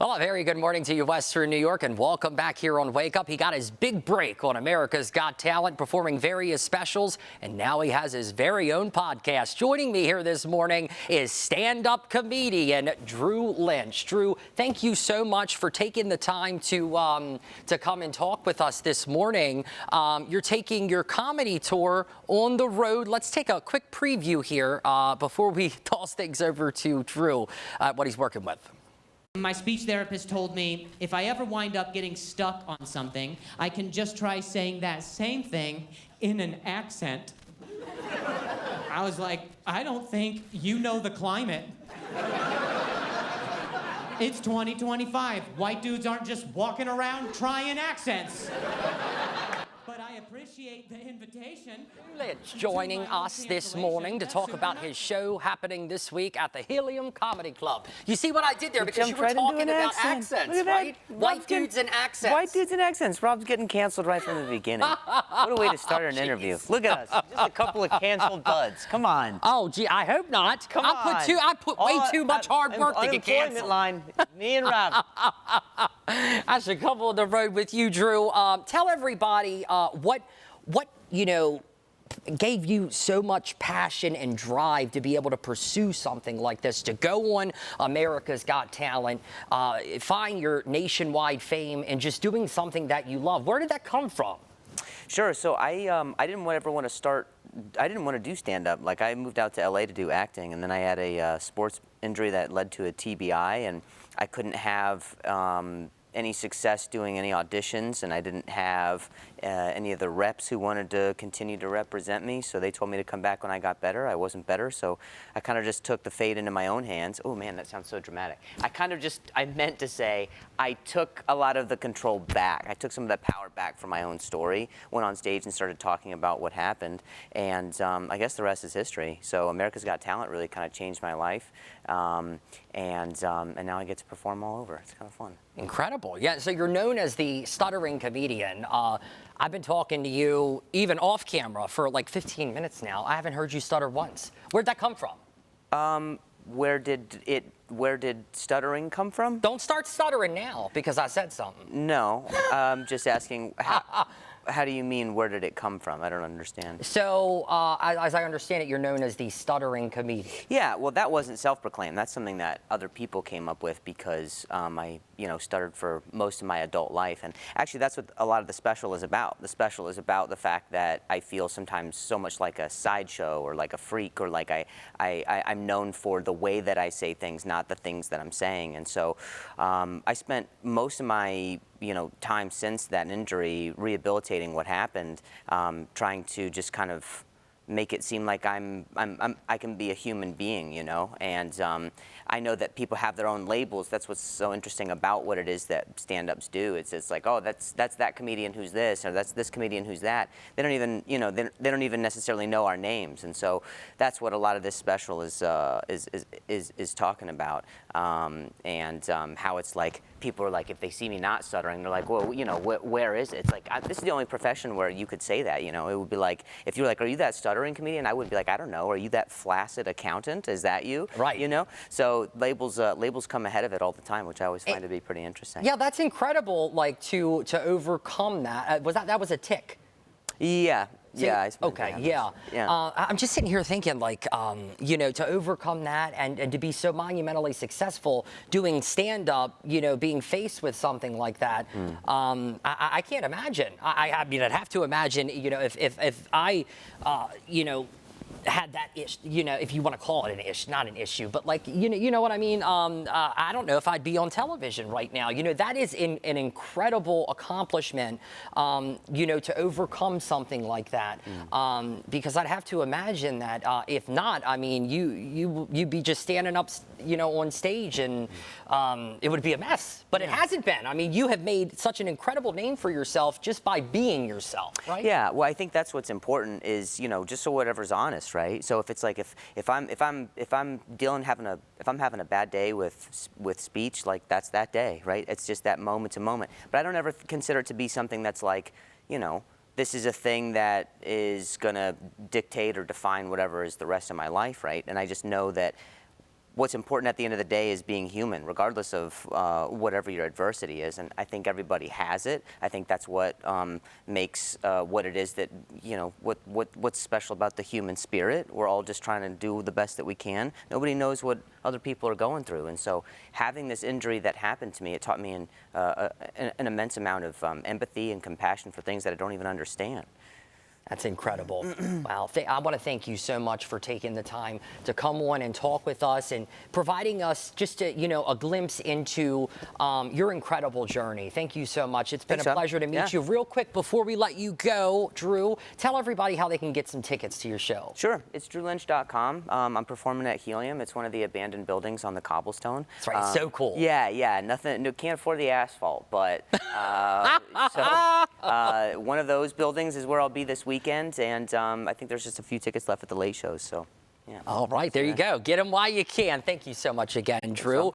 Well, a very good morning to you, Western New York, and welcome back here on Wake Up. He got his big break on America's Got Talent, performing various specials, and now he has his very own podcast. Joining me here this morning is stand-up comedian Drew Lynch. Drew, thank you so much for taking the time to come and talk with us this morning. You're taking your comedy tour on the road. Let's take a quick preview here before we toss things over to Drew, what he's working with. My speech therapist told me if I ever wind up getting stuck on something, I can just try saying that same thing in an accent. I was like, I don't think you know the climate. It's 2025. White dudes aren't just walking around trying accents. But I appreciate the invitation. Lynch joining us this morning to talk about his show happening this week at the Helium Comedy Club. You see what I did there? Because you were talking about accents, right? White dudes and accents. White dudes and accents. Rob's getting canceled right from the beginning. What a way to start an interview. Look at us. Just a couple of canceled buds. Come on. Oh, gee, I hope not. Come on. I put way too much hard work to get canceled. Line. Me and Rob. That's a couple on the road with you, Drew. Tell everybody what gave you so much passion and drive to be able to pursue something like this, to go on America's Got Talent, find your nationwide fame, and just doing something that you love. Where did that come from? Sure. So I didn't ever want to start. I didn't want to do stand-up. Like, I moved out to LA to do acting, and then I had a sports injury that led to a TBI, and I couldn't have any success doing any auditions, and I didn't have any of the reps who wanted to continue to represent me, so they told me to come back when I got better. I wasn't better, so I kind of just took the fate into my own hands. Oh man, that sounds so dramatic. I meant to say I took a lot of the control back. I took some of that power back from my own story, went on stage and started talking about what happened, and I guess the rest is history. So America's Got Talent really kind of changed my life, and now I get to perform all over. It's kind of fun. Incredible. Yeah, so you're known as the stuttering comedian. I've been talking to you even off camera for like 15 minutes now. I haven't heard you stutter once. Where'd that come from? Where did stuttering come from? Don't start stuttering now because I said something. No, just asking, how do you mean, where did it come from? I don't understand. So, as I understand it, you're known as the stuttering comedian. Yeah, well, that wasn't self-proclaimed. That's something that other people came up with because I, stuttered for most of my adult life. And actually, that's what a lot of the special is about. The special is about the fact that I feel sometimes so much like a sideshow or like a freak, or like I'm known for the way that I say things, not the things that I'm saying. And so I spent most of my time since that injury rehabilitating what happened, trying to just kind of make it seem like I can be a human being, and I know that people have their own labels. That's what's so interesting about what it is that stand-ups do. It's like, oh, that's that comedian who's this, or that's this comedian who's that. They don't even, they don't even necessarily know our names, and so that's what a lot of this special is talking about, and how it's like people are like, if they see me not stuttering, they're like, well, where is it? It's like, this is the only profession where you could say that. It would be like, if you were like, are you that stuttering comedian? I would be like, I don't know. Are you that flaccid accountant? Is that you? Right. So labels come ahead of it all the time, which I always find to be pretty interesting. Yeah, that's incredible. Like to overcome that. That was a tick? Yeah. So, yeah. Okay. Yeah. I'm just sitting here thinking, like, to overcome that and to be so monumentally successful doing stand-up, being faced with something like that, I can't imagine. I mean, I'd have to imagine, if I, had that issue, if you want to call it an issue, not an issue, but like, you know what I mean? I don't know if I'd be on television right now. That is an incredible accomplishment, to overcome something like that. Because I'd have to imagine that if not, I mean, you'd be just standing up, on stage, and it would be a mess. But it hasn't been. I mean, you have made such an incredible name for yourself just by being yourself, right? Yeah. Well, I think that's what's important is, just so whatever's honest, right? So if it's like if I'm having a bad day with speech, like that's that day, right? It's just that moment to moment. But I don't ever consider it to be something that's like, this is a thing that is gonna dictate or define whatever is the rest of my life, right? And I just know that what's important at the end of the day is being human, regardless of whatever your adversity is. And I think everybody has it. I think that's what makes what it is that, you know, what's special about the human spirit. We're all just trying to do the best that we can. Nobody knows what other people are going through. And so having this injury that happened to me, it taught me an immense amount of empathy and compassion for things that I don't even understand. That's incredible. Wow. I want to thank you so much for taking the time to come on and talk with us and providing us just a, you know, a glimpse into your incredible journey. Thank you so much. It's been a pleasure to meet you. Real quick, before we let you go, Drew, tell everybody how they can get some tickets to your show. Sure. It's drewlynch.com. I'm performing at Helium. It's one of the abandoned buildings on the cobblestone. That's right. It's so cool. Yeah. Nothing. No, can't afford the asphalt, but one of those buildings is where I'll be this weekend, and I think there's just a few tickets left at the late shows. So, yeah. All right, there you go. Get them while you can. Thank you so much again, Drew.